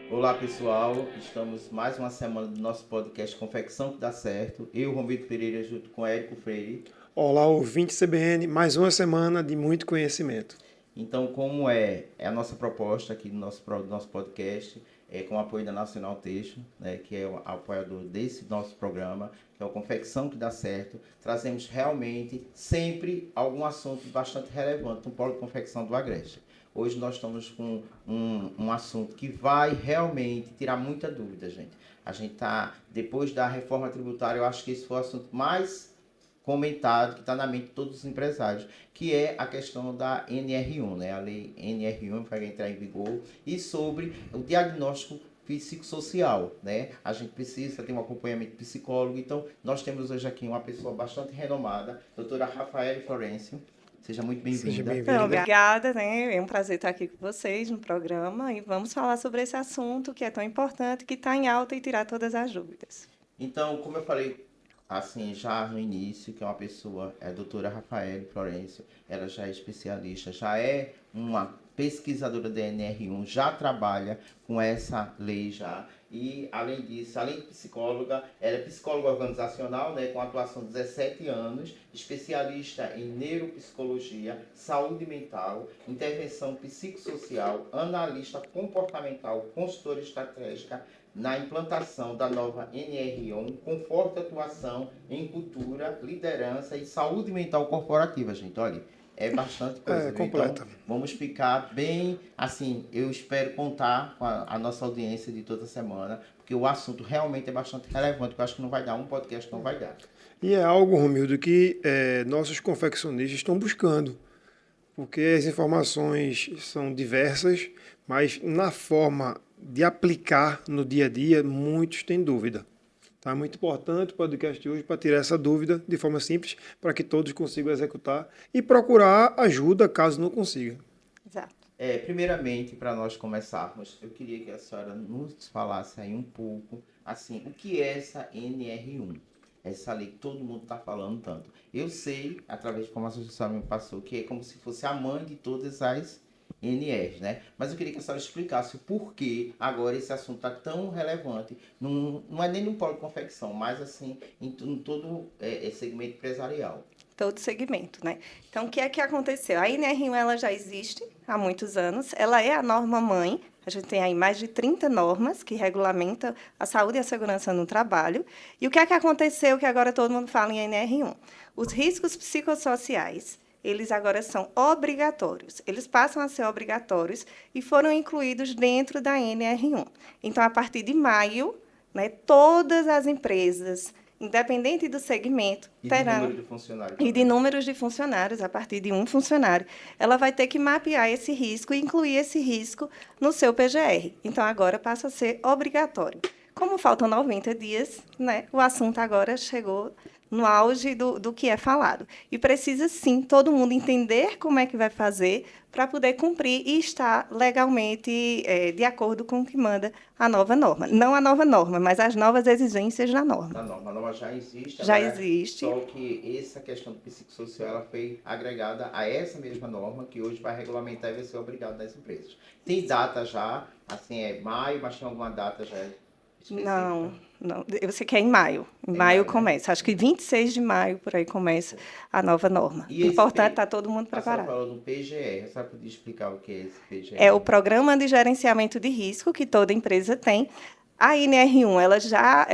Olá pessoal, estamos mais uma semana do nosso podcast Confecção que Dá Certo. Eu, Romildo Pereira, junto com Érico Freire. Olá, ouvinte CBN, mais uma semana de muito conhecimento. Então, como é a nossa proposta aqui do nosso podcast, com o apoio da Nacional Texto, né, que é o apoiador desse nosso programa, que é o Confecção que Dá Certo, trazemos realmente sempre algum assunto bastante relevante no polo de confecção do Agreste. Hoje nós estamos com um assunto que vai realmente tirar muita dúvida, gente. A gente está, depois da reforma tributária, eu acho que esse foi o assunto mais comentado, que está na mente de todos os empresários, que é a questão da NR1, né? A lei NR1 vai entrar em vigor, e sobre o diagnóstico psicossocial, né? A gente precisa ter um acompanhamento psicólogo, então nós temos hoje aqui uma pessoa bastante renomada, doutora Rafaela Florencio. Seja muito Seja bem-vinda. bem-vinda. Obrigada, né? É um prazer estar aqui com vocês no programa e vamos falar sobre esse assunto que é tão importante, que está em alta e tirar todas as dúvidas. Então, como eu falei assim já no início, que é uma pessoa, é a doutora Rafaela Florencio, ela já é especialista, já é uma pesquisadora da NR1, já trabalha com essa lei já. E, além disso, além de psicóloga, ela é psicóloga organizacional, né, com atuação de 17 anos, especialista em neuropsicologia, saúde mental, intervenção psicossocial, analista comportamental, consultora estratégica, na implantação da nova NR1, com forte atuação em cultura, liderança e saúde mental corporativa, gente. Olha, é bastante coisa. Completa. Então, vamos ficar bem, assim, eu espero contar com a nossa audiência de toda semana, porque o assunto realmente é bastante relevante, eu acho que não vai dar, um podcast não vai dar. E é algo, Romildo, que nossos confeccionistas estão buscando, porque as informações são diversas, mas na forma de aplicar no dia a dia, muitos têm dúvida. Então é muito importante o podcast de hoje para tirar essa dúvida de forma simples, para que todos consigam executar e procurar ajuda caso não consiga. Exato. Primeiramente, para nós começarmos, eu queria que a senhora nos falasse aí um pouco, assim, o que é essa NR1? Essa lei que todo mundo está falando tanto. Eu sei, através de informações que a senhora me passou, que é como se fosse a mãe de todas as NRs, né? Mas eu queria que a senhora explicasse o porquê agora esse assunto está tão relevante. Não é nem no polo de confecção, mas assim, em todo esse segmento empresarial. Todo segmento, né? Então, o que é que aconteceu? A NR1 ela já existe há muitos anos, ela é a norma-mãe, a gente tem aí mais de 30 normas que regulamentam a saúde e a segurança no trabalho. E o que é que aconteceu que agora todo mundo fala em NR1? Os riscos psicossociais, eles agora são obrigatórios. Eles passam a ser obrigatórios e foram incluídos dentro da NR1. Então, a partir de maio, né, todas as empresas, independente do segmento, terão... número de funcionários. E de números de funcionários, a partir de um funcionário. Ela vai ter que mapear esse risco e incluir esse risco no seu PGR. Então, agora passa a ser obrigatório. Como faltam 90 dias, né, o assunto agora chegou no auge do que é falado. E precisa, sim, todo mundo entender como é que vai fazer para poder cumprir e estar legalmente de acordo com o que manda a nova norma. Não a nova norma, mas as novas exigências da norma. A norma já existe. Já existe. Só que essa questão do psicossocial ela foi agregada a essa mesma norma, que hoje vai regulamentar e vai ser obrigado das empresas. Tem data já, assim, é maio, mas tem alguma data já específica? Não, eu sei que é em maio. Em maio começa. Né? Acho que 26 de maio, por aí, começa a nova norma. Importante estar todo mundo preparado. A senhora falou do PGR. A senhora podia explicar o que é esse PGR? É o Programa de Gerenciamento de Risco que toda empresa tem. A NR1, ela já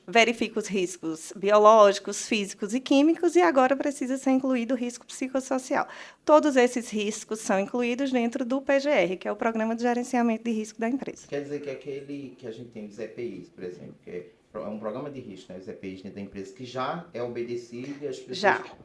verifica os riscos biológicos, físicos e químicos, e agora precisa ser incluído o risco psicossocial. Todos esses riscos são incluídos dentro do PGR, que é o Programa de Gerenciamento de Risco da empresa. Quer dizer que aquele que a gente tem, os EPIs, por exemplo, que é um programa de risco, né? Os EPIs dentro da empresa, que já é obedecido e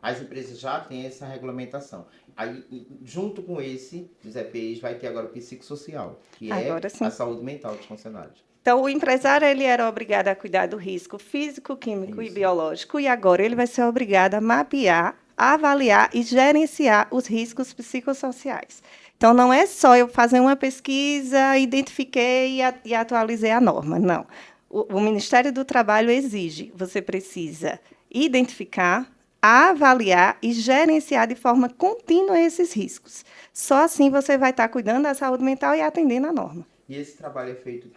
as empresas já têm essa regulamentação. Aí, junto com os EPIs, vai ter agora o psicossocial, que agora, é sim, a saúde mental dos funcionários. Então, o empresário ele era obrigado a cuidar do risco físico, químico e biológico, e agora ele vai ser obrigado a mapear, avaliar e gerenciar os riscos psicossociais. Então, não é só eu fazer uma pesquisa, identifiquei e atualizei a norma, não. O Ministério do Trabalho exige, você precisa identificar, avaliar e gerenciar de forma contínua esses riscos. Só assim você vai estar cuidando da saúde mental e atendendo a norma. E esse trabalho é feito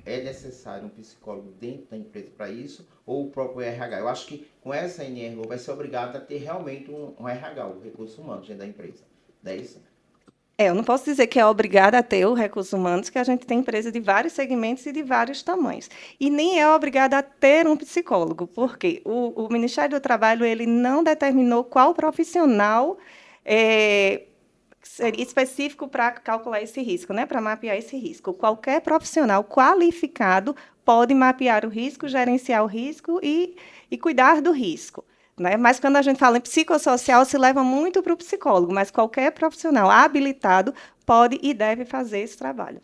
é necessário um psicólogo dentro da empresa para isso, ou o próprio RH? Eu acho que com essa NRO vai ser obrigado a ter realmente um RH, o recurso humano dentro da empresa. Não é isso? Eu não posso dizer que é obrigada a ter o recurso humanos, que a gente tem empresa de vários segmentos e de vários tamanhos. E nem é obrigada a ter um psicólogo, porque o Ministério do Trabalho ele não determinou qual profissional seria específico para calcular esse risco, né, para mapear esse risco. Qualquer profissional qualificado pode mapear o risco, gerenciar o risco e cuidar do risco. Né? Mas quando a gente fala em psicossocial, se leva muito para o psicólogo, mas qualquer profissional habilitado pode e deve fazer esse trabalho.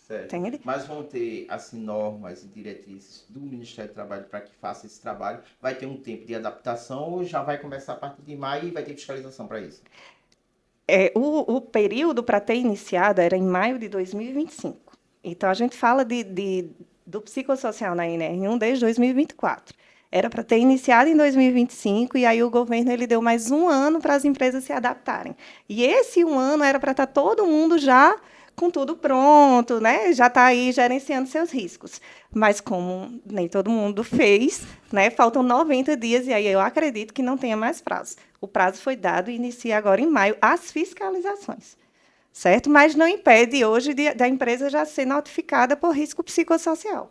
Certo. Entende? Mas vão ter assim, normas e diretrizes do Ministério do Trabalho para que faça esse trabalho? Vai ter um tempo de adaptação ou já vai começar a partir de maio e vai ter fiscalização para isso? O período para ter iniciado era em maio de 2025. Então, a gente fala do psicossocial na NR1 desde 2024. Era para ter iniciado em 2025, e aí o governo ele deu mais um ano para as empresas se adaptarem. E esse um ano era para estar todo mundo já com tudo pronto, né? Já está aí gerenciando seus riscos. Mas como nem todo mundo fez, né? Faltam 90 dias, e aí eu acredito que não tenha mais prazo. O prazo foi dado e inicia agora em maio as fiscalizações. Certo? Mas não impede hoje da empresa já ser notificada por risco psicossocial.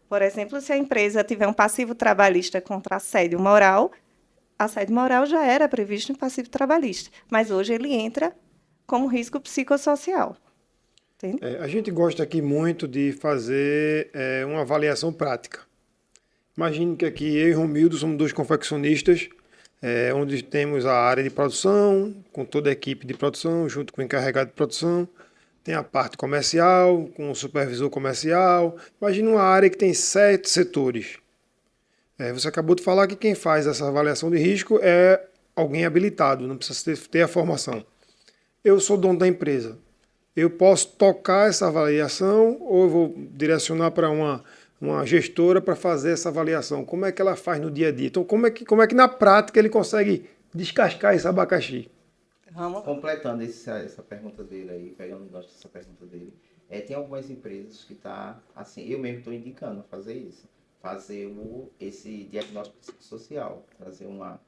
Por exemplo, se a empresa tiver um passivo trabalhista contra assédio moral já era previsto em passivo trabalhista, mas hoje ele entra como risco psicossocial. A gente gosta aqui muito de fazer uma avaliação prática. Imagine que aqui eu e Romildo somos 2 confeccionistas, onde temos a área de produção, com toda a equipe de produção, junto com o encarregado de produção. Tem a parte comercial, com o supervisor comercial. Imagina uma área que tem 7 setores. Você acabou de falar que quem faz essa avaliação de risco é alguém habilitado, não precisa ter a formação. Eu sou dono da empresa. Eu posso tocar essa avaliação ou eu vou direcionar para uma gestora para fazer essa avaliação? Como é que ela faz no dia a dia? Então, como é que na prática ele consegue descascar esse abacaxi? Completando essa pergunta dele aí, pegando o gancho dessa pergunta dele, tem algumas empresas que assim, eu mesmo estou indicando fazer isso, fazer esse diagnóstico psicossocial, trazer uma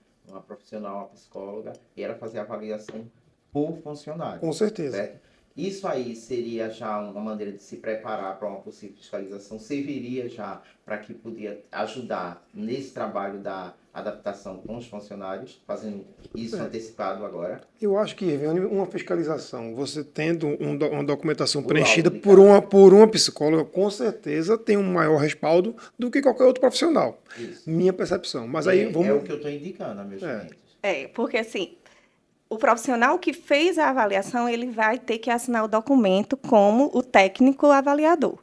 profissional, uma psicóloga, e ela fazer a avaliação por funcionário. Com certeza. Certo? Isso aí seria já uma maneira de se preparar para uma possível fiscalização, serviria já para que podia ajudar nesse trabalho da adaptação com os funcionários, fazendo isso antecipado agora? Eu acho que uma fiscalização, você tendo uma documentação Por preenchida laudo, por uma psicóloga, com certeza tem um maior respaldo do que qualquer outro profissional. Isso. Minha percepção. Mas aí vamos... É o que eu estou indicando a meus clientes. Porque assim, o profissional que fez a avaliação, ele vai ter que assinar o documento como o técnico avaliador.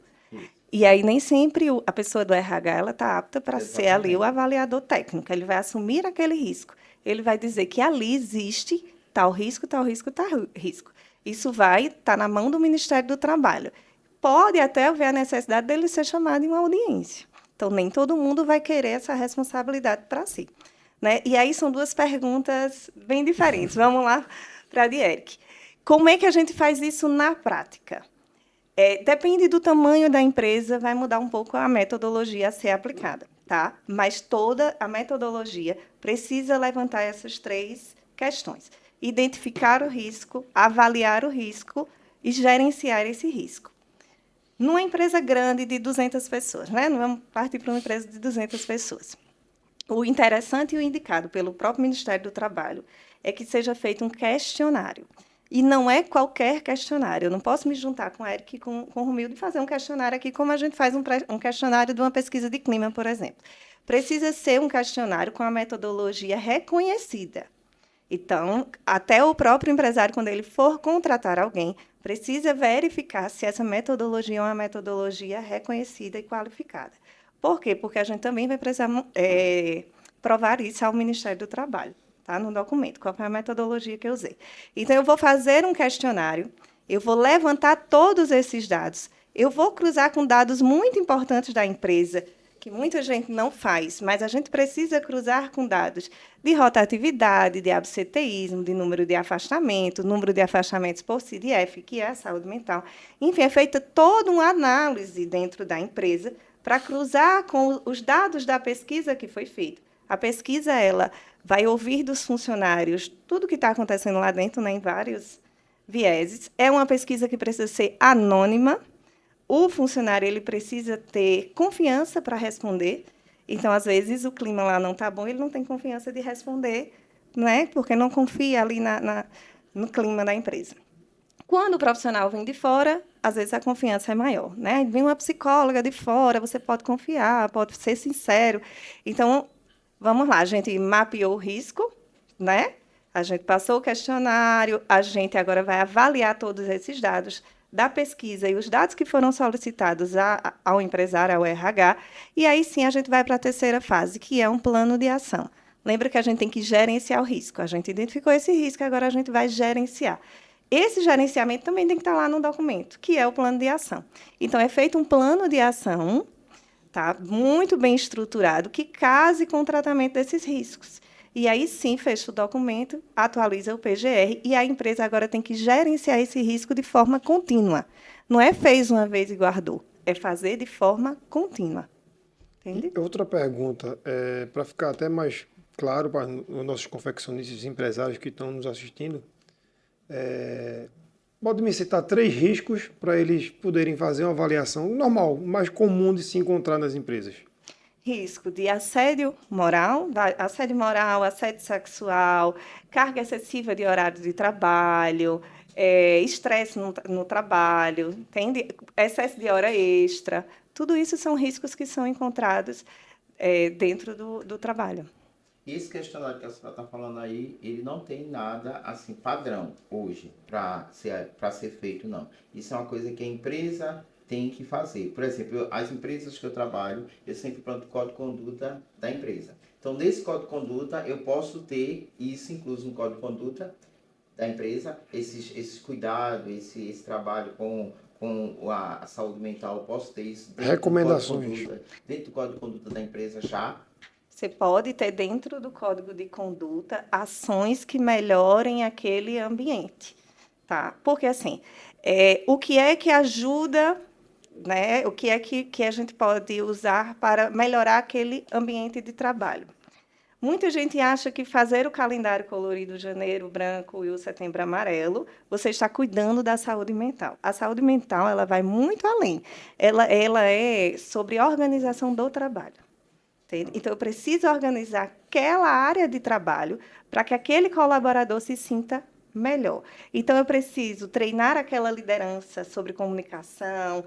E aí nem sempre a pessoa do RH ela está apta para ser ali o avaliador técnico. Ele vai assumir aquele risco. Ele vai dizer que ali existe tal risco, tal risco, tal risco. Isso vai estar na mão do Ministério do Trabalho. Pode até haver a necessidade dele ser chamado em uma audiência. Então, nem todo mundo vai querer essa responsabilidade para si. Né? E aí são 2 perguntas bem diferentes. Vamos lá para a de Eric. Como é que a gente faz isso na prática? Depende do tamanho da empresa, vai mudar um pouco a metodologia a ser aplicada, tá? Mas toda a metodologia precisa levantar essas 3 questões. Identificar o risco, avaliar o risco e gerenciar esse risco. Numa empresa grande de 200 pessoas, né? Não vamos partir para uma empresa de 200 pessoas. O interessante e o indicado pelo próprio Ministério do Trabalho é que seja feito um questionário. E não é qualquer questionário. Eu não posso me juntar com o Eric e com o Romildo e fazer um questionário aqui, como a gente faz um questionário de uma pesquisa de clima, por exemplo. Precisa ser um questionário com a metodologia reconhecida. Então, até o próprio empresário, quando ele for contratar alguém, precisa verificar se essa metodologia é uma metodologia reconhecida e qualificada. Por quê? Porque a gente também vai precisar provar isso ao Ministério do Trabalho. Tá, no documento, qual foi a metodologia que eu usei. Então, eu vou fazer um questionário, eu vou levantar todos esses dados, eu vou cruzar com dados muito importantes da empresa, que muita gente não faz, mas a gente precisa cruzar com dados de rotatividade, de absenteísmo, de número de afastamento, número de afastamentos por CDF, que é a saúde mental. Enfim, é feita toda uma análise dentro da empresa para cruzar com os dados da pesquisa que foi feita. A pesquisa, ela vai ouvir dos funcionários tudo o que está acontecendo lá dentro, né, em vários vieses. É uma pesquisa que precisa ser anônima. O funcionário ele precisa ter confiança para responder. Então, às vezes, o clima lá não está bom, ele não tem confiança de responder, né, porque não confia ali no clima da empresa. Quando o profissional vem de fora, às vezes a confiança é maior, né? Vem uma psicóloga de fora, você pode confiar, pode ser sincero. Então, vamos lá, a gente mapeou o risco, né? A gente passou o questionário, a gente agora vai avaliar todos esses dados da pesquisa e os dados que foram solicitados ao empresário, ao RH, e aí sim a gente vai para a terceira fase, que é um plano de ação. Lembra que a gente tem que gerenciar o risco. A gente identificou esse risco, agora a gente vai gerenciar. Esse gerenciamento também tem que estar lá no documento, que é o plano de ação. Então, é feito um plano de ação, tá, muito bem estruturado, que case com o tratamento desses riscos. E aí, sim, fecha o documento, atualiza o PGR, e a empresa agora tem que gerenciar esse risco de forma contínua. Não é fez uma vez e guardou, é fazer de forma contínua. Entende? E outra pergunta, para ficar até mais claro para os nossos confeccionistas e empresários que estão nos assistindo, pode me citar 3 riscos para eles poderem fazer uma avaliação normal, mais comum de se encontrar nas empresas. Risco de assédio moral, assédio sexual, carga excessiva de horário de trabalho, estresse no trabalho, entende? Excesso de hora extra. Tudo isso são riscos que são encontrados dentro do trabalho. Esse questionário que a senhora está falando aí, ele não tem nada assim padrão hoje para ser feito, não. Isso é uma coisa que a empresa tem que fazer. Por exemplo, as empresas que eu trabalho, eu sempre planto o código de conduta da empresa. Então, nesse código de conduta, eu posso ter isso incluso no código de conduta da empresa, esses cuidados, esse trabalho com a saúde mental, eu posso ter isso Recomendações. Dentro do código de conduta da empresa já. Você pode ter dentro do código de conduta ações que melhorem aquele ambiente, tá? Porque, assim, o que é que ajuda, né? O que é que a gente pode usar para melhorar aquele ambiente de trabalho? Muita gente acha que fazer o calendário colorido janeiro branco e o setembro amarelo, você está cuidando da saúde mental. A saúde mental, ela vai muito além. Ela é sobre organização do trabalho. Entende? Então, eu preciso organizar aquela área de trabalho para que aquele colaborador se sinta melhor. Então, eu preciso treinar aquela liderança sobre comunicação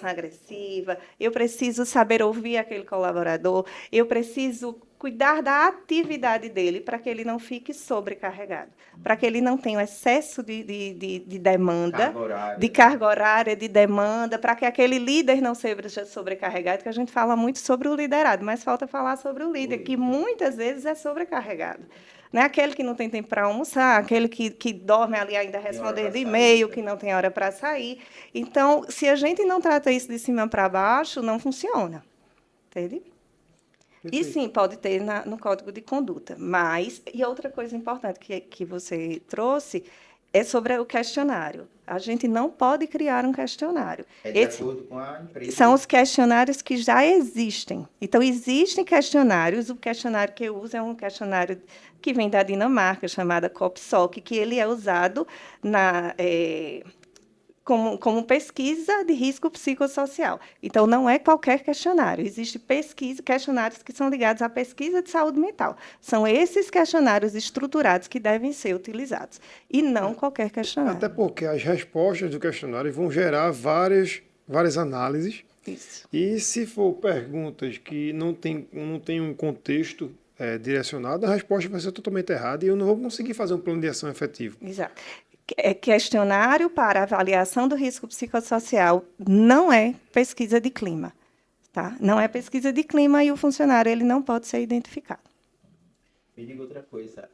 agressiva, eu preciso saber ouvir aquele colaborador, eu preciso cuidar da atividade dele para que ele não fique sobrecarregado, para que ele não tenha um excesso de demanda, de carga horária, de demanda, para que aquele líder não seja sobrecarregado, que a gente fala muito sobre o liderado, mas falta falar sobre o líder, que muitas vezes é sobrecarregado. Não é aquele que não tem tempo para almoçar, aquele que dorme ali ainda respondendo e-mail, que não tem hora para sair. Então, se a gente não trata isso de cima para baixo, não funciona. Entende? E sim, pode ter no código de conduta. Mas, e outra coisa importante que você trouxe é sobre o questionário. A gente não pode criar um questionário. De acordo com a empresa. São os questionários que já existem. Então, existem questionários. O questionário que eu uso é um questionário que vem da Dinamarca, chamado COPSOC, que ele é usado como pesquisa de risco psicossocial. Então, não é qualquer questionário. Existem questionários que são ligados à pesquisa de saúde mental. São esses questionários estruturados que devem ser utilizados, e não qualquer questionário. Até porque as respostas do questionário vão gerar várias análises. Isso. E se for perguntas que não tem um contexto direcionado, a resposta vai ser totalmente errada e eu não vou conseguir fazer um plano de ação efetivo. Exato. Questionário para avaliação do risco psicossocial não é pesquisa de clima, tá? Não é pesquisa de clima e o funcionário ele não pode ser identificado. Me diga outra coisa,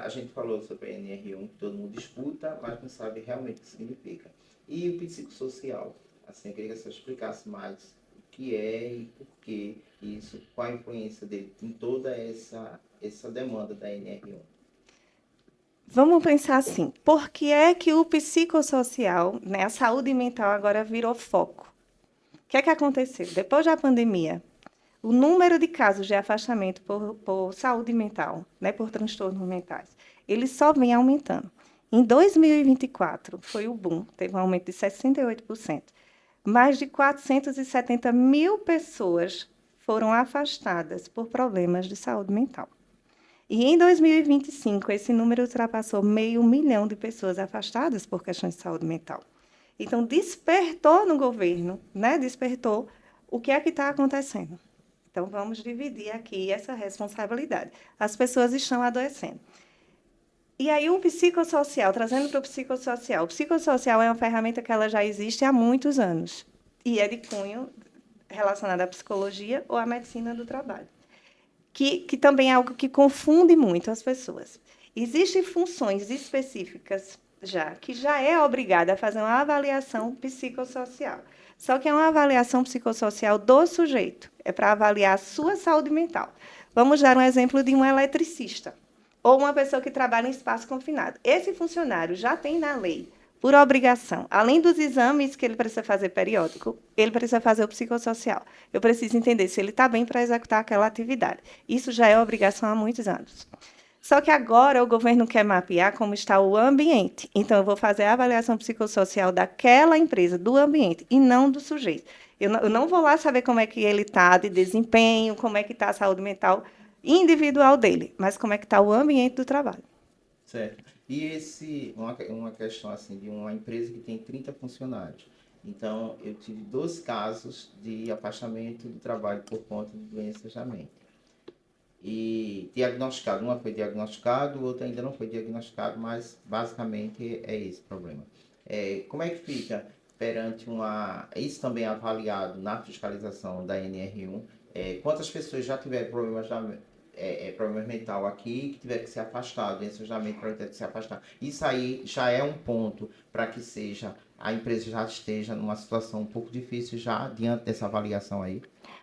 a gente falou sobre a NR1, que todo mundo escuta, mas não sabe realmente o que significa. E o psicossocial? Assim, eu queria que você explicasse mais que é e por que isso, qual a influência dele em toda essa demanda da NR1. Vamos pensar assim, por que é que o psicossocial, né, a saúde mental agora virou foco? O que é que aconteceu? Depois da pandemia, o número de casos de afastamento por saúde mental, né, por transtornos mentais, ele só vem aumentando. Em 2024, foi o boom, teve um aumento de 68%. Mais de 470 mil pessoas foram afastadas por problemas de saúde mental. E em 2025, esse número ultrapassou 500.000 de pessoas afastadas por questões de saúde mental. Então, despertou no governo, né? Despertou o que é que está acontecendo. Então, vamos dividir aqui essa responsabilidade. As pessoas estão adoecendo. E aí, o psicossocial, trazendo para o psicossocial é uma ferramenta que ela já existe há muitos anos. E é de cunho relacionado à psicologia ou à medicina do trabalho. Que também é algo que confunde muito as pessoas. Existem funções específicas que já é obrigada a fazer uma avaliação psicossocial. Só que é uma avaliação psicossocial do sujeito, é para avaliar a sua saúde mental. Vamos dar um exemplo de um eletricista, ou uma pessoa que trabalha em espaço confinado. Esse funcionário já tem na lei, por obrigação, além dos exames que ele precisa fazer periódico, ele precisa fazer o psicossocial. Eu preciso entender se ele está bem para executar aquela atividade. Isso já é obrigação há muitos anos. Só que agora o governo quer mapear como está o ambiente. Então, eu vou fazer a avaliação psicossocial daquela empresa, do ambiente, e não do sujeito. Eu não vou lá saber como é que ele está de desempenho, como é que está a saúde mental individual dele, mas como é que está o ambiente do trabalho. Certo. E uma questão assim, de uma empresa que tem 30 funcionários. Então, eu tive 2 casos de afastamento do trabalho por conta de doenças da mente. E diagnosticado, uma foi diagnosticado, outra ainda não foi diagnosticado, mas basicamente é esse o problema. Como é que fica perante isso também é avaliado na fiscalização da NR1, quantas pessoas já tiveram problemas mental aqui, que tiveram que ser afastados, doenças da mente para ter que se afastar. Isso aí já é um ponto para que a empresa já esteja numa situação um pouco difícil já diante dessa avaliação aí.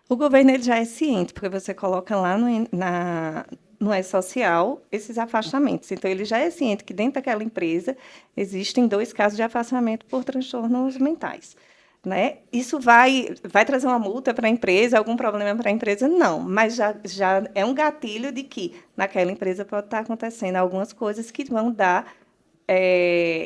O governo ele já é ciente, porque você coloca lá no E-Social esses afastamentos. Então, ele já é ciente que dentro daquela empresa existem 2 casos de afastamento por transtornos mentais. Né? Isso vai trazer uma multa para a empresa, algum problema para a empresa? Não, mas já é um gatilho de que naquela empresa pode estar acontecendo algumas coisas que vão dar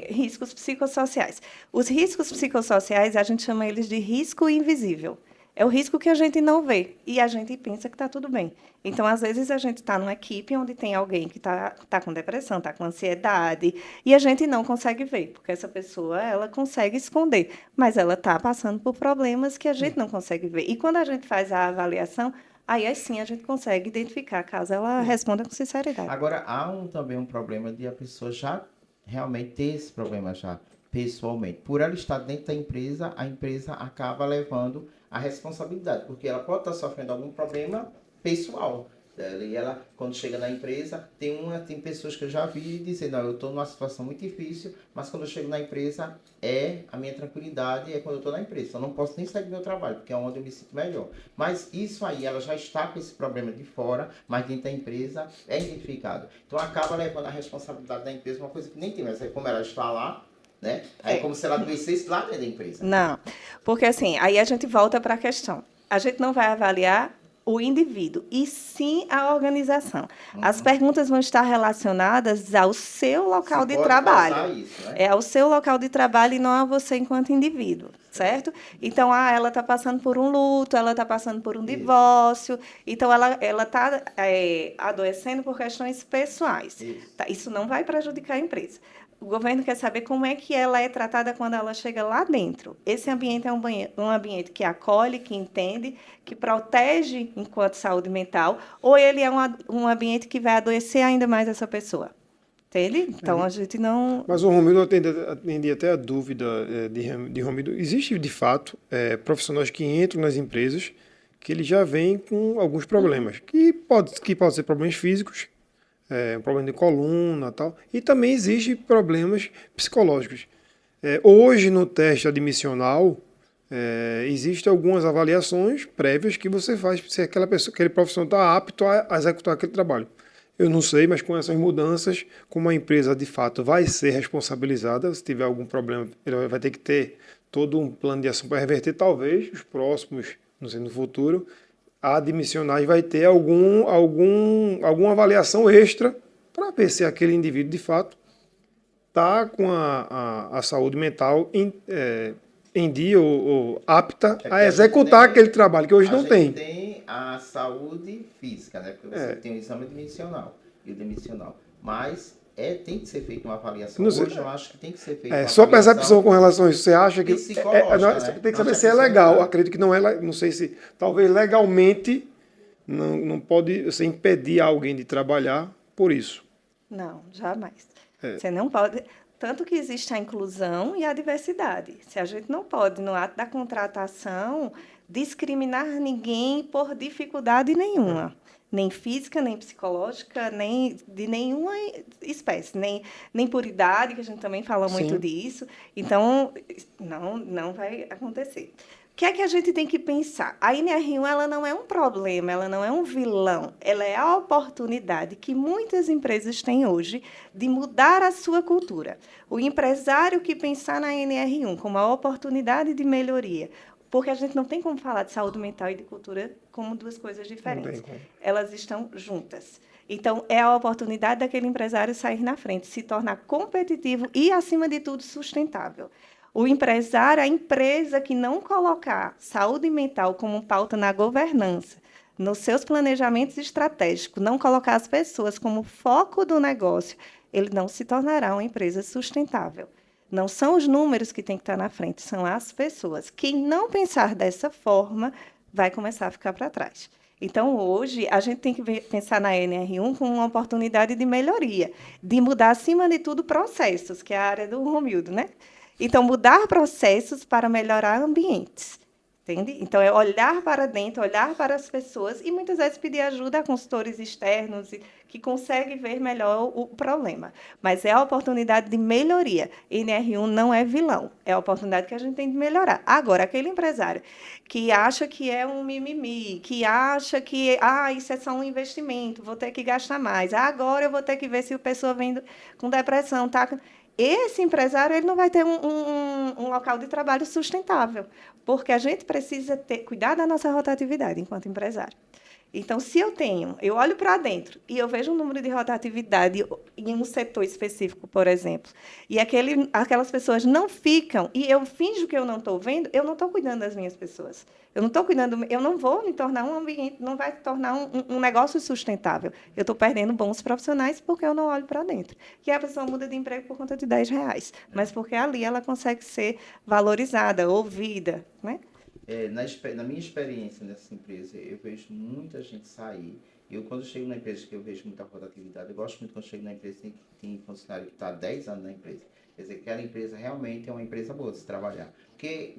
riscos psicossociais. Os riscos psicossociais, a gente chama eles de risco invisível. É o risco que a gente não vê e a gente pensa que está tudo bem. Então, às vezes, a gente está numa equipe onde tem alguém que está com depressão, está com ansiedade, e a gente não consegue ver, porque essa pessoa ela consegue esconder, mas ela está passando por problemas que a gente não consegue ver. E quando a gente faz a avaliação, aí sim a gente consegue identificar, caso ela responda com sinceridade. Agora, há também um problema de a pessoa já realmente ter esse problema já pessoalmente. Por ela estar dentro da empresa, a empresa acaba levando a responsabilidade, porque ela pode estar sofrendo algum problema pessoal. E ela, quando chega na empresa, tem pessoas que eu já vi dizer, não, eu estou numa situação muito difícil, mas quando eu chego na empresa, a minha tranquilidade é quando eu estou na empresa. Eu não posso nem sair do meu trabalho, porque é onde eu me sinto melhor. Mas isso aí, ela já está com esse problema de fora, mas dentro da empresa é identificado. Então, acaba levando a responsabilidade da empresa, uma coisa que nem tem, mas aí como ela está lá, né? Aí é como se ela adoecesse lá dentro da empresa. Não, porque assim, aí a gente volta para a questão. A gente não vai avaliar o indivíduo, e sim a organização. As perguntas vão estar relacionadas ao seu local de trabalho. Isso, né? É ao seu local de trabalho e não a você enquanto indivíduo, certo? Então, ela está passando por um luto, ela está passando por um divórcio, então ela está adoecendo por questões pessoais. Isso não vai prejudicar a empresa. O governo quer saber como é que ela é tratada quando ela chega lá dentro. Esse ambiente é um ambiente que acolhe, que entende, que protege enquanto saúde mental, ou ele é um ambiente que vai adoecer ainda mais essa pessoa? Entende? Então, a gente não... Mas o Romildo atendi até a dúvida de Romildo. Existe, de fato, profissionais que entram nas empresas que eles já vêm com alguns problemas, que pode ser problemas físicos, um problema de coluna e tal, e também existem problemas psicológicos. Hoje, no teste admissional, Existem algumas avaliações prévias que você faz se aquele profissional está apto a executar aquele trabalho. Eu não sei, mas com essas mudanças, como a empresa de fato vai ser responsabilizada, se tiver algum problema, ele vai ter que ter todo um plano de ação para reverter, talvez os próximos, não sei, no futuro, a admissionagem vai ter alguma avaliação extra para ver se aquele indivíduo de fato está com a saúde mental em dia ou apta a executar aquele trabalho que hoje não tem. A gente tem a saúde física, né? Porque você tem o exame admissional e o demissional. Mas tem que ser feita uma avaliação. Hoje eu acho que tem que ser feita uma avaliação. Sua percepção com relação a isso, você acha que... Né? Tem que saber se é legal. Acredito que não é... Não sei se... Talvez legalmente não pode você impedir alguém de trabalhar por isso. Não, jamais. Você não pode... Tanto que existe a inclusão e a diversidade. Se a gente não pode, no ato da contratação, discriminar ninguém por dificuldade nenhuma. Nem física, nem psicológica, nem de nenhuma espécie. Nem por idade, que a gente também fala muito disso. Então, não vai acontecer. O que é que a gente tem que pensar? A NR1 ela não é um problema, ela não é um vilão, ela é a oportunidade que muitas empresas têm hoje de mudar a sua cultura. O empresário que pensar na NR1 como uma oportunidade de melhoria, porque a gente não tem como falar de saúde mental e de cultura como duas coisas diferentes. Elas estão juntas. Então, é a oportunidade daquele empresário sair na frente, se tornar competitivo e, acima de tudo, sustentável. O empresário, a empresa que não colocar saúde mental como pauta na governança, nos seus planejamentos estratégicos, não colocar as pessoas como foco do negócio, ele não se tornará uma empresa sustentável. Não são os números que têm que estar na frente, são as pessoas. Quem não pensar dessa forma vai começar a ficar para trás. Então, hoje, a gente tem que pensar na NR1 como uma oportunidade de melhoria, de mudar, acima de tudo, processos, que é a área do Romildo, né? Então, mudar processos para melhorar ambientes, entende? Então, é olhar para dentro, olhar para as pessoas e, muitas vezes, pedir ajuda a consultores externos que conseguem ver melhor o problema. Mas é a oportunidade de melhoria. NR1 não é vilão, é a oportunidade que a gente tem de melhorar. Agora, aquele empresário que acha que é um mimimi, que acha que isso é só um investimento, vou ter que gastar mais, agora eu vou ter que ver se a pessoa vem com depressão, tá? Esse empresário ele não vai ter um local de trabalho sustentável, porque a gente precisa cuidar da nossa rotatividade enquanto empresário. Então, se eu olho para dentro e eu vejo um número de rotatividade em um setor específico, por exemplo, e aquelas pessoas não ficam, e eu finjo que eu não estou vendo, eu não estou cuidando das minhas pessoas. Eu não estou cuidando, eu não vou me tornar um ambiente, não vai tornar um negócio sustentável. Eu estou perdendo bons profissionais porque eu não olho para dentro. Que a pessoa muda de emprego por conta de R$10, mas porque ali ela consegue ser valorizada, ouvida, né? Na minha experiência nessa empresa, eu vejo muita gente sair. Quando chego na empresa que eu vejo muita rotatividade, eu gosto muito quando chego na empresa que tem funcionário que está há 10 anos na empresa. Quer dizer, que aquela empresa realmente é uma empresa boa de se trabalhar. Porque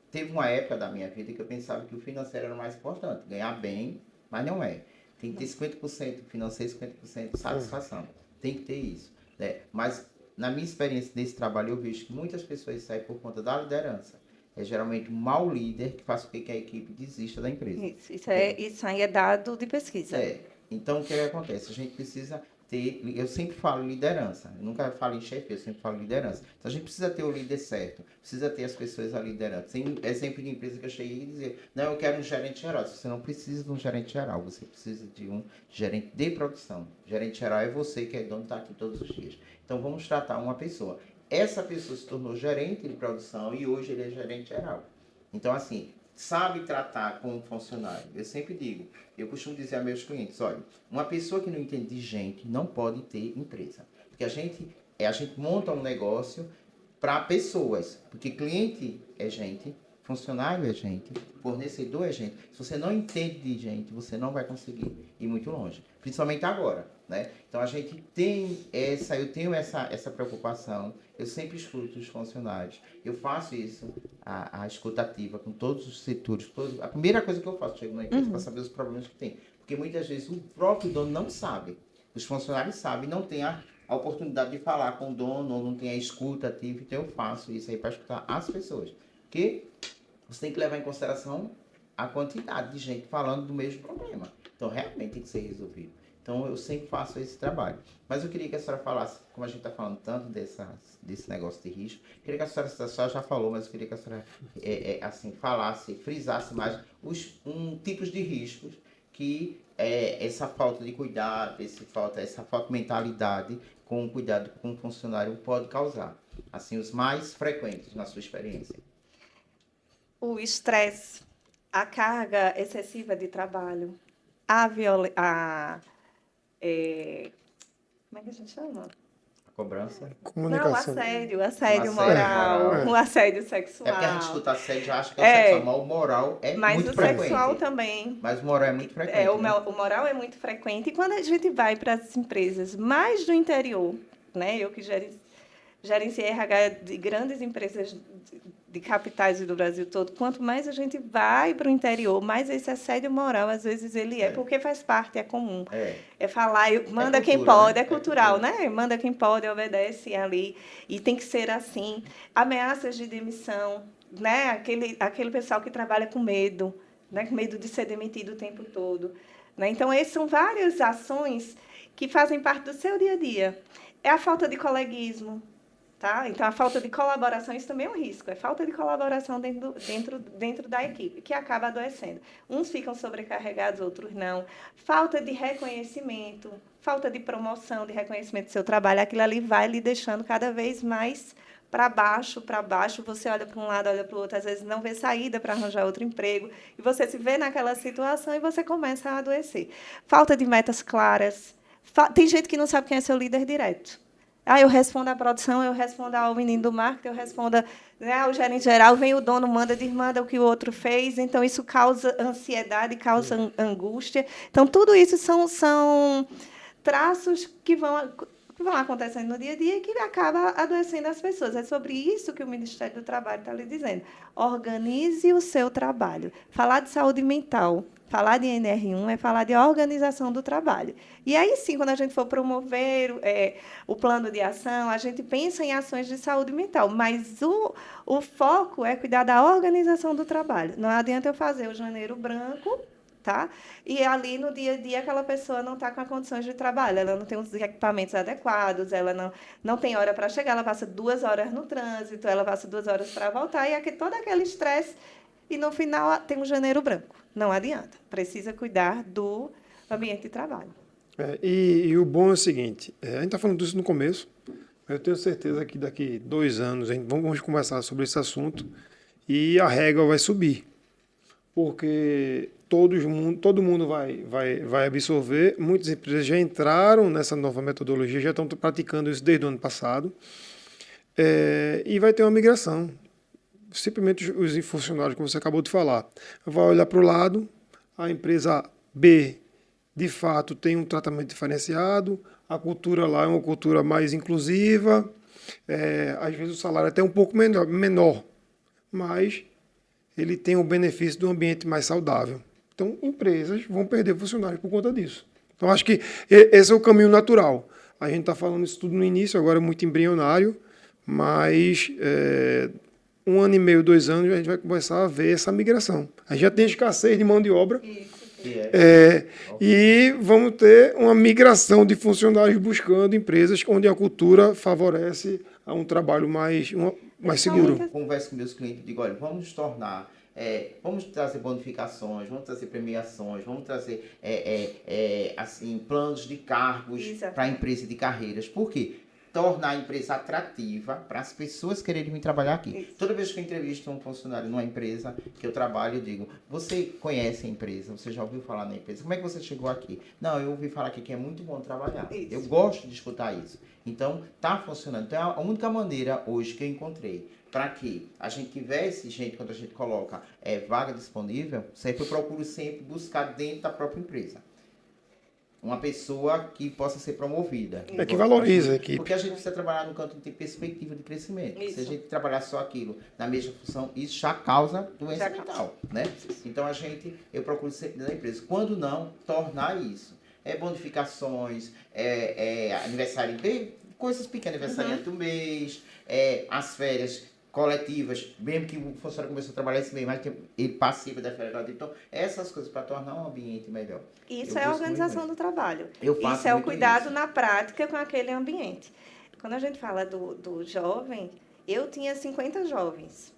teve uma época da minha vida que eu pensava que o financeiro era o mais importante. Ganhar bem, mas não é. Tem que ter 50% financeiro e 50% satisfação. Tem que ter isso. Né? Mas, na minha experiência desse trabalho, eu vejo que muitas pessoas saem por conta da liderança. É geralmente um mau líder que faz com que a equipe desista da empresa. Isso aí é dado de pesquisa. Então, o que acontece? A gente precisa ter... Eu sempre falo liderança. Eu nunca falo em chefe, eu sempre falo liderança. Então, a gente precisa ter o líder certo. Precisa ter as pessoas ali liderando. Tem exemplo de empresa que eu cheguei a dizer, não, eu quero um gerente geral. Você não precisa de um gerente geral. Você precisa de um gerente de produção. Gerente geral é você que é dono, está aqui todos os dias. Então, vamos tratar uma pessoa. Essa pessoa se tornou gerente de produção e hoje ele é gerente geral. Então, assim, sabe tratar com um funcionário. Eu sempre digo, eu costumo dizer a meus clientes, olha, uma pessoa que não entende de gente não pode ter empresa. Porque a gente monta um negócio para pessoas. Porque cliente é gente, funcionário é gente, fornecedor é gente. Se você não entende de gente, você não vai conseguir ir muito longe. Principalmente agora, né? Então, eu tenho essa preocupação. Eu sempre escuto os funcionários. Eu faço isso, a escutativa com todos os setores. A primeira coisa que eu faço, chego na empresa para saber os problemas que tem. Porque muitas vezes o próprio dono não sabe. Os funcionários sabem, não tem a oportunidade de falar com o dono, ou não tem a escuta ativa. Então, eu faço isso aí para escutar as pessoas. Porque você tem que levar em consideração a quantidade de gente falando do mesmo problema. Então, realmente tem que ser resolvido. Então, eu sempre faço esse trabalho. Mas eu queria que a senhora falasse, como a gente está falando tanto desse negócio de risco, queria que a senhora já falou, mas eu queria que a senhora assim, falasse, frisasse mais tipos de riscos que essa falta de cuidado, essa falta de mentalidade com o cuidado com o funcionário pode causar. Assim, os mais frequentes na sua experiência. O estresse, a carga excessiva de trabalho, como é que a gente chama? A cobrança. Não, Comunicação. assédio moral, o assédio sexual. É porque a gente escuta assédio e já acha que é o sexual, mas o moral é mas muito o frequente. sexual também. Mas o moral é muito frequente. O né? moral é muito frequente. E quando a gente vai para as empresas mais do interior, né? Eu que gerenciei RH de grandes empresas de capitais do Brasil todo, quanto mais a gente vai para o interior, mais esse assédio moral, às vezes, ele porque faz parte, é comum. É falar, manda cultura, quem pode, né? é cultural, cultura. né? Manda quem pode, obedece ali. E tem que ser assim. Ameaças de demissão, né? Aquele pessoal que trabalha com medo, né? Com medo de ser demitido o tempo todo. Né? Então, essas são várias ações que fazem parte do seu dia a dia. É a falta de coleguismo. Tá? Então, a falta de colaboração, isso também é um risco. É falta de colaboração dentro da equipe, que acaba adoecendo. Uns ficam sobrecarregados, outros não. Falta de reconhecimento, falta de promoção, de reconhecimento do seu trabalho. Aquilo ali vai lhe deixando cada vez mais para baixo. Você olha para um lado, olha para o outro, às vezes não vê saída para arranjar outro emprego, e você se vê naquela situação e você começa a adoecer. Falta de metas claras. Tem gente que não sabe quem é seu líder direto. Eu respondo à produção, eu respondo ao menino do marketing, eu respondo, né, ao gerente geral, vem o dono, desmanda o que o outro fez. Então, isso causa ansiedade, causa angústia. Então, tudo isso são traços que vão acontecendo no dia a dia e que acaba adoecendo as pessoas. É sobre isso que o Ministério do Trabalho está lhe dizendo. Organize o seu trabalho. Falar de saúde mental, falar de NR1 é falar de organização do trabalho. E aí, sim, quando a gente for promover o plano de ação, a gente pensa em ações de saúde mental, mas o foco é cuidar da organização do trabalho. Não adianta eu fazer o janeiro branco, tá? E ali, no dia a dia, aquela pessoa não está com as condições de trabalho, ela não tem os equipamentos adequados, ela não tem hora para chegar, ela passa 2 horas no trânsito, ela passa 2 horas para voltar, e todo aquele estresse, e no final tem um janeiro branco. Não adianta, precisa cuidar do ambiente de trabalho. E o bom é o seguinte, a gente está falando disso no começo, mas eu tenho certeza que daqui 2 anos vamos conversar sobre esse assunto e a régua vai subir, porque todo mundo vai absorver. Muitas empresas já entraram nessa nova metodologia, já estão praticando isso desde o ano passado, e vai ter uma migração. Simplesmente os funcionários, como você acabou de falar, vai olhar para o lado, a empresa B, de fato, tem um tratamento diferenciado, a cultura lá é uma cultura mais inclusiva, às vezes o salário é até um pouco menor, mas ele tem o benefício de um ambiente mais saudável. Então, empresas vão perder funcionários por conta disso. Então, acho que esse é o caminho natural. A gente está falando isso tudo no início, agora é muito embrionário, mas 1 ano e meio, 2 anos, a gente vai começar a ver essa migração. A gente já tem escassez de mão de obra. E vamos ter uma migração de funcionários buscando empresas onde a cultura favorece a um trabalho mais seguro. Eu converso com meus clientes e digo, olha, vamos trazer bonificações, vamos trazer premiações, vamos trazer assim, planos de cargos para a empresa de carreiras. Por quê? Tornar a empresa atrativa para as pessoas quererem vir trabalhar aqui. Isso. Toda vez que eu entrevisto um funcionário numa empresa que eu trabalho, eu digo, você conhece a empresa? Você já ouviu falar na empresa? Como é que você chegou aqui? Não, eu ouvi falar aqui que é muito bom trabalhar. Isso. Eu gosto de escutar isso. Então, está funcionando. Então, é a única maneira hoje que eu encontrei para que a gente tivesse gente, quando a gente coloca vaga disponível, sempre eu procuro sempre buscar dentro da própria empresa uma pessoa que possa ser promovida. Que valoriza a equipe. Porque a gente precisa trabalhar no canto de ter perspectiva de crescimento. Isso. Se a gente trabalhar só aquilo na mesma função, isso já causa doença mental, né? Então, eu procuro sempre dentro da empresa. Quando não, tornar isso. Bonificações, aniversário, coisas pequenas, aniversário do mês, as férias coletivas, mesmo que o funcionário começou a trabalhar esse mês, mas ele participa da feira gratuita. Então, essas coisas para tornar um ambiente melhor. Isso é a organização do trabalho. Eu faço Isso é o muito cuidado isso. na prática com aquele ambiente. Quando a gente fala do jovem, eu tinha 50 jovens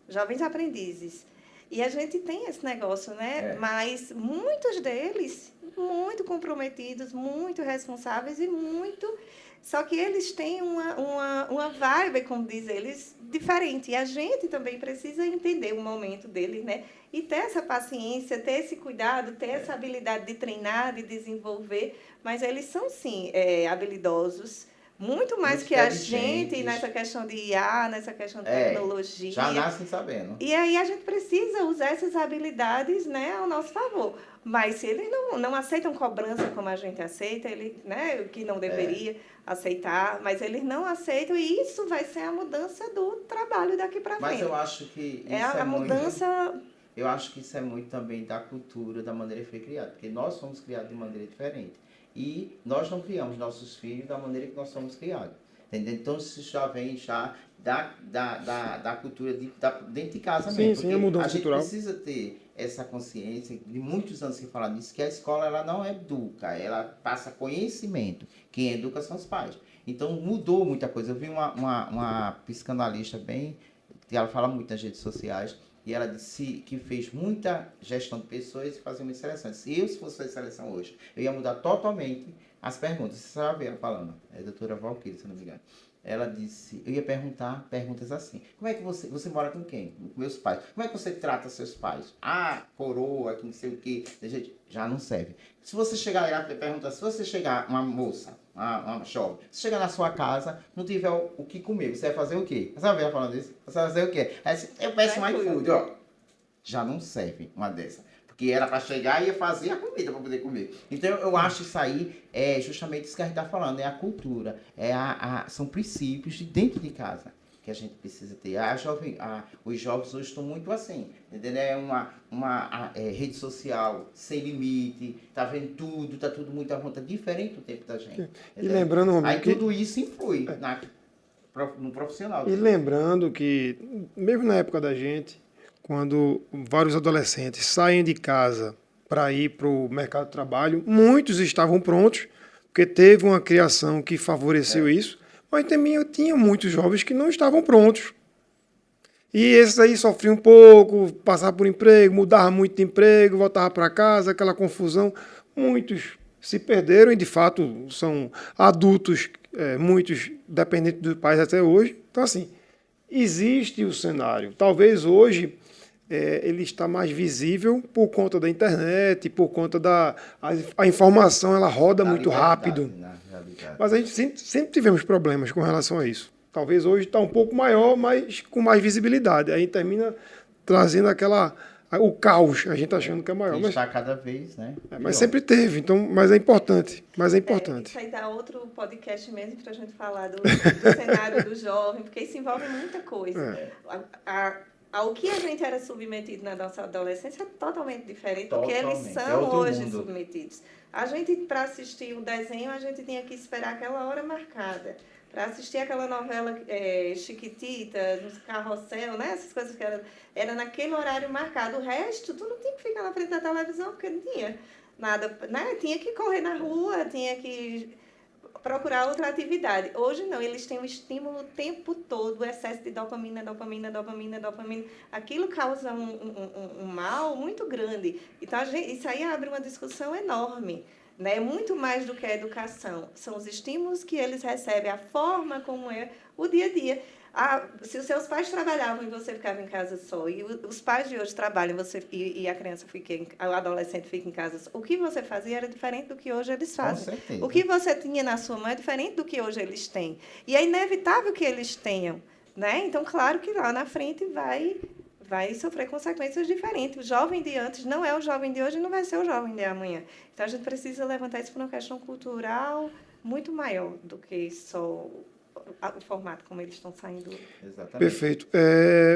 aprendizes. E a gente tem esse negócio, né? Mas muitos deles muito comprometidos, muito responsáveis e muito... Só que eles têm uma vibe, como diz eles, diferente. E a gente também precisa entender o momento deles, né? E ter essa paciência, ter esse cuidado, ter essa habilidade de treinar, de desenvolver. Mas eles são, sim, habilidosos. Muito mais Muito que a gente inteligentes. nessa questão de IA, nessa questão de tecnologia. Já nascem sabendo. E aí a gente precisa usar essas habilidades, né, ao nosso favor. Mas se eles não aceitam cobrança como a gente aceita, ele, né, o que não deveria aceitar, mas eles não aceitam e isso vai ser a mudança do trabalho daqui para frente. Mas eu acho que isso a mudança... Eu acho que isso é muito também da cultura, da maneira que foi criado, porque nós fomos criados de maneira diferente. E nós não criamos nossos filhos da maneira que nós somos criados. Entendeu? Então, isso já vem da cultura dentro de casa mesmo. Sim, a mudança a gente cultural. precisa ter essa consciência, de muitos anos se falar nisso, que a escola ela não educa, ela passa conhecimento. Quem educa são os pais. Então, mudou muita coisa. Eu vi uma psicanalista que ela fala muito nas redes sociais, e ela disse que fez muita gestão de pessoas e fazia muita seleção. Se fosse fazer seleção hoje, eu ia mudar totalmente as perguntas. Você sabe ela falando? É a doutora Valquíria, se não me engano. Ela disse, eu ia perguntar perguntas assim. Como é que você mora com quem? Com meus pais. Como é que você trata seus pais? Ah, coroa, que não sei o quê. Já não serve. Se você chegar lá e perguntar, se você chegar uma moça, uma jovem, se chegar na sua casa, não tiver o que comer, você vai fazer o quê? Você vai ver ela falando isso? Você vai fazer o quê? Aí, eu peço um iFood, ó. Já não serve uma dessa. Porque era para chegar e ia fazer a comida para poder comer. Então, eu acho isso aí é justamente isso que a gente está falando. É a cultura. São princípios de dentro de casa que a gente precisa ter. Os jovens hoje estão muito assim. Entendeu? É uma rede social sem limite. Está vendo tudo. Está tudo muito à vontade. Diferente do tempo da gente. E lembrando, aí tudo isso influi no profissional. E lembrando que, mesmo na época da gente, quando vários adolescentes saem de casa para ir para o mercado de trabalho, muitos estavam prontos, porque teve uma criação que favoreceu isso, mas também eu tinha muitos jovens que não estavam prontos. E esses aí sofriam um pouco, passavam por emprego, mudavam muito de emprego, voltavam para casa, aquela confusão. Muitos se perderam e, de fato, são adultos, muitos dependentes dos pais até hoje. Então, assim, existe o cenário. Talvez hoje ele está mais visível por conta da internet, por conta a informação, ela roda muito rápido. Mas a gente sempre tivemos problemas com relação a isso. Talvez hoje está um pouco maior, mas com mais visibilidade. Aí termina trazendo o caos, a gente achando que é maior. Mas está cada vez, né? Mas sempre teve, então, mas é importante. Isso aí dá outro podcast mesmo para a gente falar do cenário do jovem, porque isso envolve muita coisa. Ao que a gente era submetido na nossa adolescência é totalmente diferente do que eles são hoje submetidos. A gente, para assistir um desenho, a gente tinha que esperar aquela hora marcada. Para assistir aquela novela Chiquitita, nos Carrossel, né? Essas coisas que era naquele horário marcado. O resto, tu não tinha que ficar na frente da televisão, porque não tinha nada, né? Tinha que correr na rua, tinha que procurar outra atividade. Hoje não, eles têm um estímulo o tempo todo, o excesso de dopamina. Aquilo causa um mal muito grande. Então, isso aí abre uma discussão enorme. Né? Muito mais do que a educação. São os estímulos que eles recebem, a forma como é o dia a dia. Se os seus pais trabalhavam e você ficava em casa só, e os pais de hoje trabalham e a criança o adolescente fica em casa só, o que você fazia era diferente do que hoje eles fazem. Com certeza. O que você tinha na sua mão é diferente do que hoje eles têm. E é inevitável que eles tenham. Né? Então, claro que lá na frente vai sofrer consequências diferentes. O jovem de antes não é o jovem de hoje e não vai ser o jovem de amanhã. Então, a gente precisa levantar isso para uma questão cultural muito maior do que só o formato como eles estão saindo. Exatamente. Perfeito.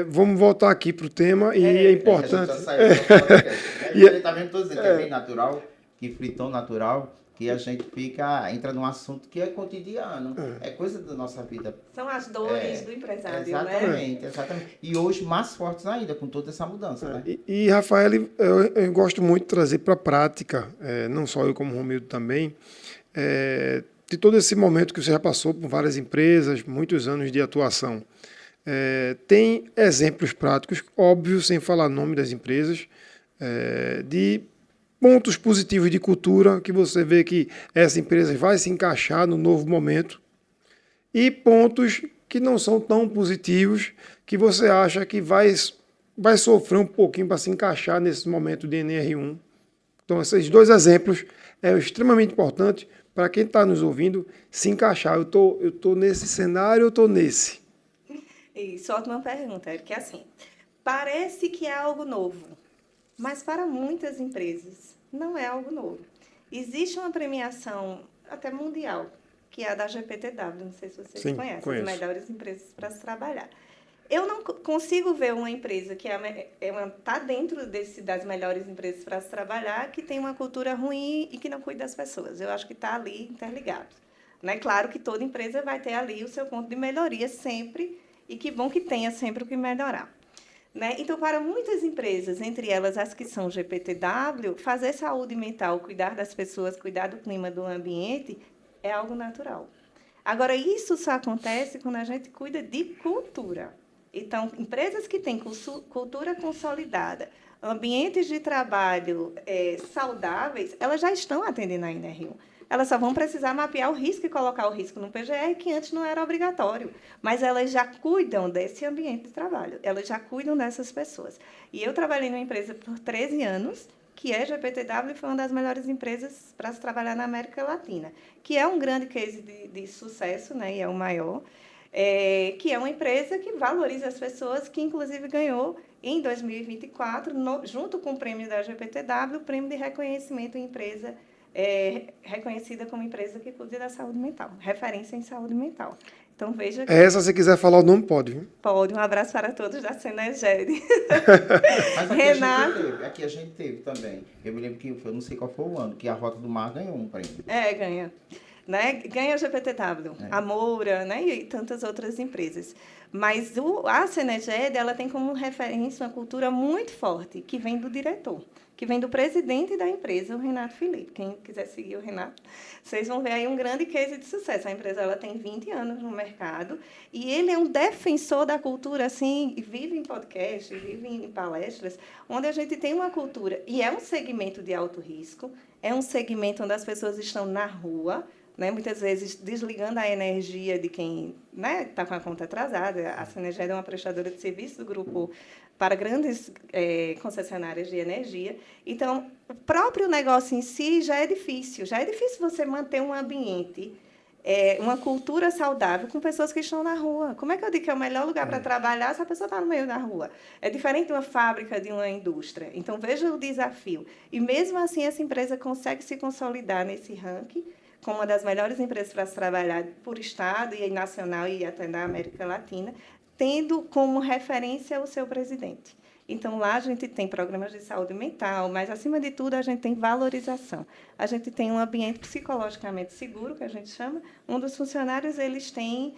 Vamos voltar aqui para o tema e é importante. A gente está vendo todos, que é bem natural, que fritou natural, que a gente entra num assunto que é cotidiano, é coisa da nossa vida. São as dores do empresário, exatamente, né? Exatamente. E hoje mais fortes ainda, com toda essa mudança, né? E Rafael, eu gosto muito de trazer para a prática, não só eu como Romildo também, de todo esse momento que você já passou por várias empresas, muitos anos de atuação. Tem exemplos práticos, óbvio, sem falar nome das empresas, de pontos positivos de cultura que você vê que essa empresa vai se encaixar no novo momento e pontos que não são tão positivos que você acha que vai sofrer um pouquinho para se encaixar nesse momento de NR1. Então, esses dois exemplos é extremamente importante para quem está nos ouvindo se encaixar. Eu tô nesse cenário, eu estou nesse. Isso, ótima pergunta. É que assim, parece que é algo novo, mas para muitas empresas não é algo novo. Existe uma premiação até mundial, que é a da GPTW, não sei se vocês conhecem, conheço. As melhores empresas para se trabalhar. Eu não consigo ver uma empresa que está dentro das melhores empresas para se trabalhar, que tem uma cultura ruim e que não cuida das pessoas. Eu acho que está ali interligado. Né? Claro que toda empresa vai ter ali o seu ponto de melhoria sempre, e que bom que tenha sempre o que melhorar. Né? Então, para muitas empresas, entre elas as que são GPTW, fazer saúde mental, cuidar das pessoas, cuidar do clima do ambiente, é algo natural. Agora, isso só acontece quando a gente cuida de cultura. Então, empresas que têm cultura consolidada, ambientes de trabalho saudáveis, elas já estão atendendo a NR1. Elas só vão precisar mapear o risco e colocar o risco no PGR, que antes não era obrigatório. Mas elas já cuidam desse ambiente de trabalho, elas já cuidam dessas pessoas. E eu trabalhei numa empresa por 13 anos, que é GPTW, e foi uma das melhores empresas para se trabalhar na América Latina, que é um grande case de sucesso, né, e é o maior, que é uma empresa que valoriza as pessoas, que inclusive ganhou em 2024, junto com o prêmio da GPTW, o prêmio de reconhecimento em empresa reconhecida como empresa que cuida da saúde mental, referência em saúde mental. Então, veja que... Essa, se quiser falar o nome, pode, viu? Pode. Um abraço para todos da Seneged. Mas Renato... aqui a gente teve também. Eu me lembro que, eu não sei qual foi o ano, que a Rota do Mar ganhou um prêmio. Ganha. Né? Ganha a GPTW, a Moura, né? E tantas outras empresas. Mas a Seneged, ela tem como referência uma cultura muito forte, que vem do diretor, que vem do presidente da empresa, o Renato Felipe. Quem quiser seguir o Renato, vocês vão ver aí um grande case de sucesso. A empresa ela tem 20 anos no mercado e ele é um defensor da cultura, assim, vive em podcast, vive em palestras, onde a gente tem uma cultura, e é um segmento de alto risco, é um segmento onde as pessoas estão na rua, né, muitas vezes desligando a energia de quem está com a conta atrasada. A Seneged é uma prestadora de serviço do grupo para grandes concessionárias de energia. Então, o próprio negócio em si já é difícil. Já é difícil você manter um ambiente, uma cultura saudável com pessoas que estão na rua. Como é que eu digo que é o melhor lugar para trabalhar se a pessoa está no meio da rua? É diferente de uma fábrica, de uma indústria. Então, veja o desafio. E, mesmo assim, essa empresa consegue se consolidar nesse ranking como uma das melhores empresas para se trabalhar por estado e nacional e até na América Latina, tendo como referência o seu presidente. Então, lá a gente tem programas de saúde mental, mas, acima de tudo, a gente tem valorização. A gente tem um ambiente psicologicamente seguro, que a gente chama, onde os funcionários eles têm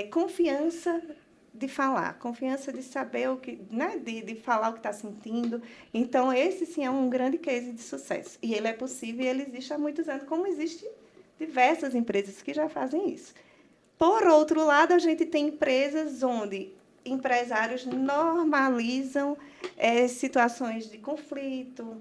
confiança de falar, confiança de saber o que, né, de falar o que está sentindo. Então, esse, sim, é um grande case de sucesso. E ele é possível e ele existe há muitos anos, como existe diversas empresas que já fazem isso. Por outro lado, a gente tem empresas onde empresários normalizam situações de conflito,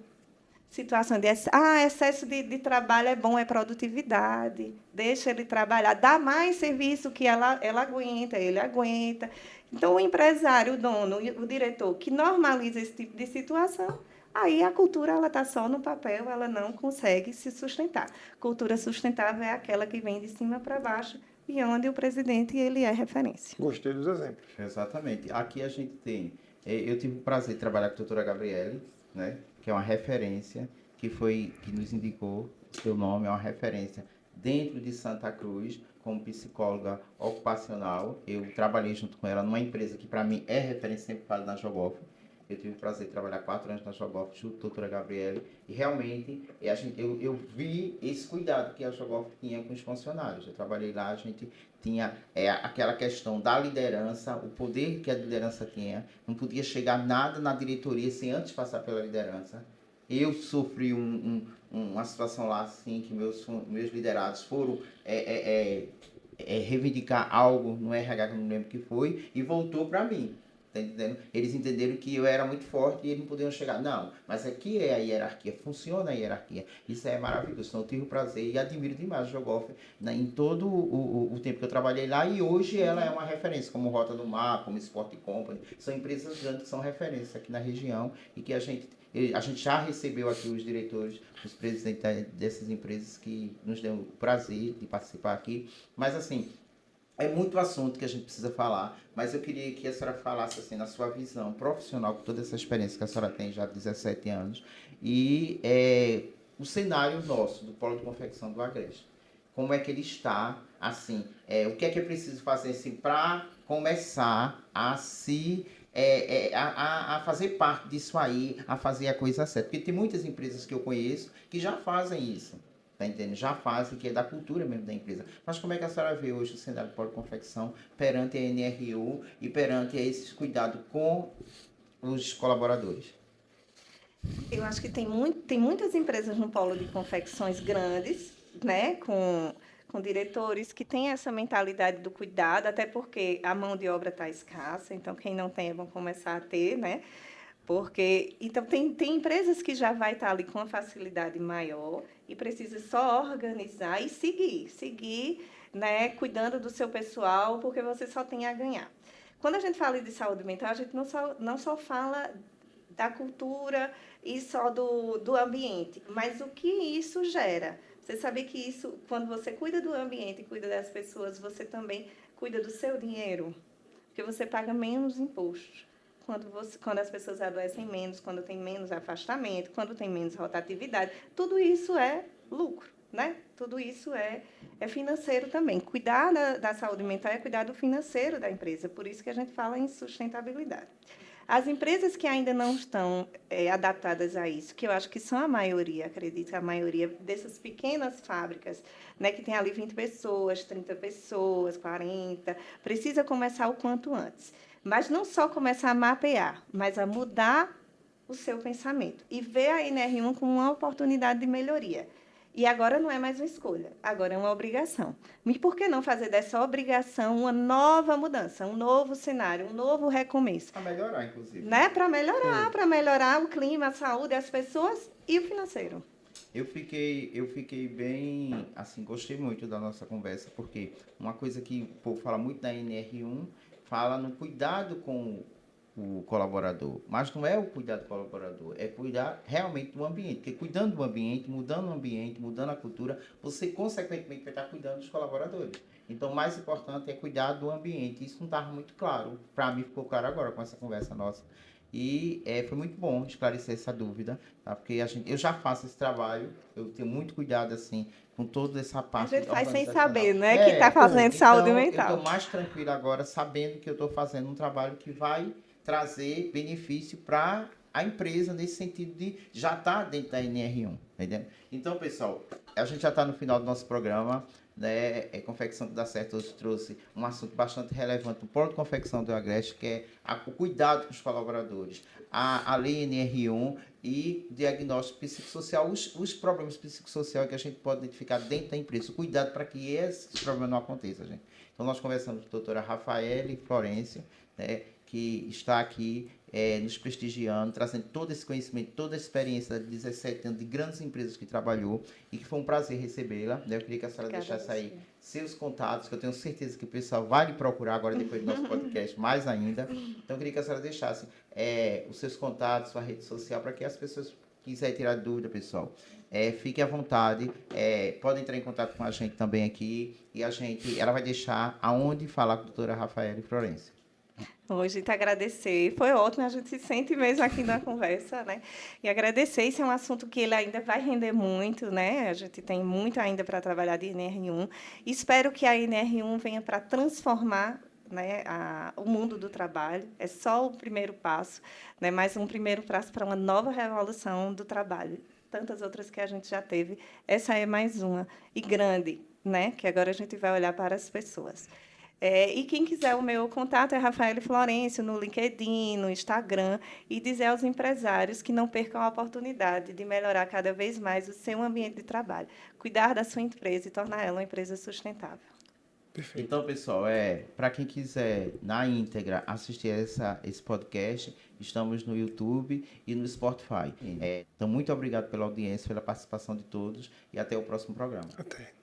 situações de excesso de trabalho é bom, é produtividade, deixa ele trabalhar, dá mais serviço que ela aguenta, ele aguenta. Então, o empresário, o dono, o diretor, que normaliza esse tipo de situação, aí a cultura está só no papel, ela não consegue se sustentar. Cultura sustentável é aquela que vem de cima para baixo, e onde o presidente ele é referência. Gostei dos exemplos. Exatamente. Aqui a gente tem... Eu tive o prazer de trabalhar com a doutora Gabriele, né, que é uma referência, que nos indicou o seu nome, é uma referência dentro de Santa Cruz, como psicóloga ocupacional. Eu trabalhei junto com ela numa empresa que, para mim, é referência, sempre falo na Jogof, Eu tive o prazer de trabalhar 4 anos na Jogoff, junto com a doutora Gabriele, e realmente eu vi esse cuidado que a Jogoff tinha com os funcionários. Eu trabalhei lá, a gente tinha aquela questão da liderança, o poder que a liderança tinha, não podia chegar nada na diretoria sem antes passar pela liderança. Eu sofri uma situação lá assim, que meus liderados foram reivindicar algo no RH, que eu não lembro o que foi, e voltou para mim. Tá entendendo? Eles entenderam que eu era muito forte e eles não podiam chegar. Não, mas aqui é a hierarquia, funciona a hierarquia. Isso é maravilhoso. Então eu tive o prazer e admiro demais a Jogoff, né, em todo o tempo que eu trabalhei lá, e hoje ela é uma referência, como Rota do Mar, como Sport Company. São empresas grandes que são referências aqui na região e que a gente já recebeu aqui os diretores, os presidentes dessas empresas que nos deu o prazer de participar aqui. Mas assim, é muito assunto que a gente precisa falar, mas eu queria que a senhora falasse assim, na sua visão profissional, com toda essa experiência que a senhora tem já há 17 anos, e o cenário nosso, do Polo de Confecção do Agreste. Como é que ele está, assim, o que é preciso fazer assim, para começar a a fazer parte disso aí, a fazer a coisa certa. Porque tem muitas empresas que eu conheço que já fazem isso. Tá entendendo? Já fazem, que é da cultura mesmo da empresa. Mas como é que a senhora vê hoje o cenário de polo-confecção perante a NRU e perante a esse cuidado com os colaboradores? Eu acho que tem muitas empresas no polo de confecções grandes, né, com diretores que têm essa mentalidade do cuidado, até porque a mão de obra está escassa, então quem não tem é bom começar a ter, né? Porque, então, tem empresas que já vai estar ali com uma facilidade maior e precisa só organizar e seguir, né, cuidando do seu pessoal, porque você só tem a ganhar. Quando a gente fala de saúde mental, a gente não só fala da cultura e só do ambiente, mas o que isso gera. Você sabe que isso, quando você cuida do ambiente e cuida das pessoas, você também cuida do seu dinheiro, porque você paga menos imposto. Quando as pessoas adoecem menos, quando tem menos afastamento, quando tem menos rotatividade, tudo isso é lucro, né? Tudo isso é financeiro também. Cuidar da saúde mental é cuidar do financeiro da empresa, por isso que a gente fala em sustentabilidade. As empresas que ainda não estão adaptadas a isso, que eu acho que são a maioria, acredito, a maioria dessas pequenas fábricas, né, que tem ali 20 pessoas, 30 pessoas, 40, precisa começar o quanto antes. Mas não só começar a mapear, mas a mudar o seu pensamento e ver a NR1 como uma oportunidade de melhoria. E agora não é mais uma escolha, agora é uma obrigação. E por que não fazer dessa obrigação uma nova mudança, um novo cenário, um novo recomeço? Para melhorar, inclusive. Né? Para melhorar o clima, a saúde, as pessoas e o financeiro. Eu fiquei bem, assim, gostei muito da nossa conversa, porque uma coisa que o povo fala muito da NR1, fala no cuidado com o colaborador, mas não é o cuidar do colaborador, é cuidar realmente do ambiente, porque cuidando do ambiente, mudando a cultura, você consequentemente vai estar cuidando dos colaboradores. Então, o mais importante é cuidar do ambiente. Isso não estava muito claro, para mim ficou claro agora com essa conversa nossa. E foi muito bom esclarecer essa dúvida, tá? Porque eu já faço esse trabalho, eu tenho muito cuidado assim com toda essa parte. A gente faz sem saber, né, que está fazendo saúde mental. Eu estou mais tranquilo agora, sabendo que eu estou fazendo um trabalho que vai trazer benefício para a empresa, nesse sentido de já estar dentro da NR1, entendeu? Então, pessoal, a gente já está no final do nosso programa, né? Confecção que dá certo hoje trouxe um assunto bastante relevante do Polo de Confecção do Agreste, que é o cuidado com os colaboradores, a lei NR1 e diagnóstico psicossocial, os problemas psicossociais que a gente pode identificar dentro da empresa, o cuidado para que esses problemas não aconteçam, gente. Então, nós conversamos com a doutora Rafaele Florencio, né, que está aqui nos prestigiando, trazendo todo esse conhecimento, toda a experiência de 17 anos de grandes empresas que trabalhou, e que foi um prazer recebê-la. Né? Eu queria que a senhora deixasse aí seus contatos, que eu tenho certeza que o pessoal vai lhe procurar agora, depois do nosso podcast, mais ainda. Então, eu queria que a senhora deixasse os seus contatos, sua rede social, para que as pessoas quiserem tirar dúvida, pessoal. Fique à vontade, pode entrar em contato com a gente também aqui, e ela vai deixar aonde falar com a doutora Rafaele Florencio. Hoje, gente, agradecer. Foi ótimo, a gente se sente mesmo aqui na conversa, né? E agradecer, esse é um assunto que ele ainda vai render muito, né? A gente tem muito ainda para trabalhar de NR1. Espero que a NR1 venha para transformar né, o mundo do trabalho. É só o primeiro passo, né, mais um primeiro passo para uma nova revolução do trabalho. Tantas outras que a gente já teve, essa é mais uma, e grande, né, que agora a gente vai olhar para as pessoas. E quem quiser o meu contato é Rafaele Florencio, no LinkedIn, no Instagram, e dizer aos empresários que não percam a oportunidade de melhorar cada vez mais o seu ambiente de trabalho, cuidar da sua empresa e tornar ela uma empresa sustentável. Perfeito. Então, pessoal, para quem quiser na íntegra assistir esse podcast, estamos no YouTube e no Spotify. Então, muito obrigado pela audiência, pela participação de todos e até o próximo programa. Até.